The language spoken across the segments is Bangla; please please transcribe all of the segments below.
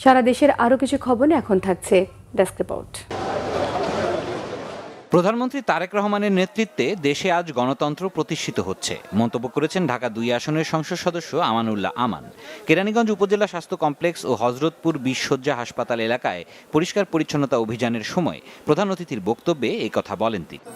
সারা দেশের আরও কিছু খবর নিয়ে এখন থাকছে ডেস্ক রিপোর্ট। প্রধানমন্ত্রী তারেক রহমানের নেতৃত্বে দেশে আজ গণতন্ত্র প্রতিষ্ঠিত হচ্ছে মন্তব্য করেছেন ঢাকা ২ আসনের সংসদ সদস্য আমানুল্লাহ আমান। কেরানীগঞ্জ উপজেলা স্বাস্থ্য কমপ্লেক্স ও হযরতপুর ২০ শয্যা হাসপাতাল এলাকায় পরিষ্কার পরিচ্ছন্নতা অভিযানের সময় প্রধান অতিথির বক্তব্যে এই কথা বলেন তিনি।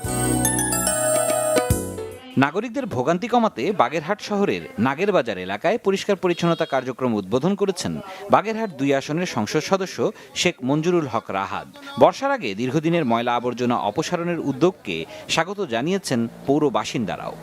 নাগরিকদের ভোগান্তি কমাতে বাগেরহাট শহরের নাগেরবাজার এলাকায় পরিষ্কার পরিচ্ছন্নতা কার্যক্রম উদ্বোধন করেছেন বাগেরহাট ২ আসনের সংসদ সদস্য শেখ মঞ্জুরুল হক রাহাত। বর্ষার আগে দীর্ঘদিনের ময়লা আবর্জনা অপসারণের উদ্যোগকে স্বাগত জানিয়েছেন পৌর বাসিন্দারাও।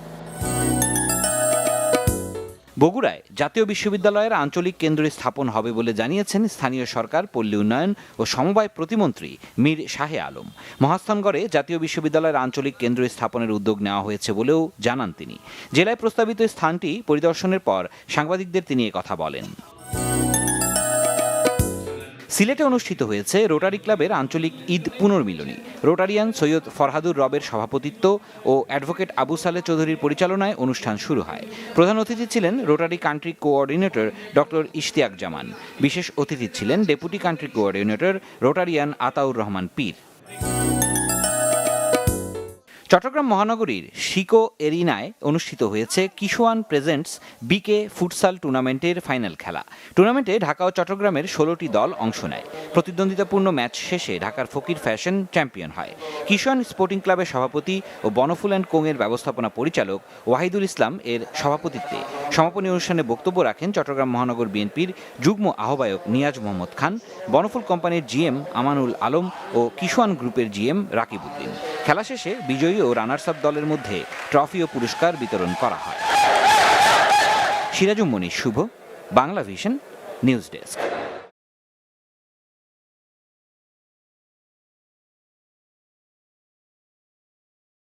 বগুড়ায় জাতীয় বিশ্ববিদ্যালয়ের আঞ্চলিক কেন্দ্র স্থাপন হবে বলে জানিয়েছেন স্থানীয় সরকার, পল্লী উন্নয়ন ও সমবায় প্রতিমন্ত্রী মীর শাহে আলম। মহাস্থানগড়ে জাতীয় বিশ্ববিদ্যালয়ের আঞ্চলিক কেন্দ্র স্থাপনের উদ্যোগ নেওয়া হয়েছে বলেও জানান তিনি। জেলায় প্রস্তাবিত স্থানটি পরিদর্শনের পর সাংবাদিকদের তিনি কথা বলেন। সিলেটে অনুষ্ঠিত হয়েছে রোটারি ক্লাবের আঞ্চলিক ঈদ পুনর্মিলনী। রোটারিয়ান সৈয়দ ফরহাদুর রবের সভাপতিত্ব ও অ্যাডভোকেট আবু সালেহ চৌধুরীর পরিচালনায় অনুষ্ঠান শুরু হয়। প্রধান অতিথি ছিলেন Rotary country coordinator doctor Ishtiaq Zaman. বিশেষ অতিথি ছিলেন deputy country coordinator Rotarian Ataur Rahman Pir. Chattogram মহানগরীর শিকো এরিনায় অনুষ্ঠিত হয়েছে কিশোয়ান প্রেজেন্টস বিকে ফুটসাল টুর্নামেন্টের ফাইনাল খেলা। টুর্নামেন্টে ঢাকা ও চট্টগ্রামের ১৬টি দল অংশ নেয়। প্রতিদ্বন্দ্বিতাপূর্ণ ম্যাচ শেষে ঢাকার ফকির ফ্যাশন চ্যাম্পিয়ন হয়। কিশোয়ান স্পোর্টিং ক্লাবের সভাপতি ও বনফুল অ্যান্ড কোংয়ের ব্যবস্থাপনা পরিচালক ওয়াহিদুল ইসলাম এর সভাপতিত্বে সমাপনী অনুষ্ঠানে বক্তব্য রাখেন চট্টগ্রাম মহানগর বিএনপির যুগ্ম আহ্বায়ক নিয়াজ মোহাম্মদ খান, বনফুল কোম্পানির জিএম আমানুল আলম ও কিশোয়ান গ্রুপের জিএম রাকিব উদ্দিন। খেলা শেষে বিজয়ী ও রানার্স আপ দলের মধ্যে ট্রফি ও পুরস্কার বিতরণ করা হয়। সিরাজুম মনির শুভ, বাংলা ভিশন, নিউজ ডেস্ক।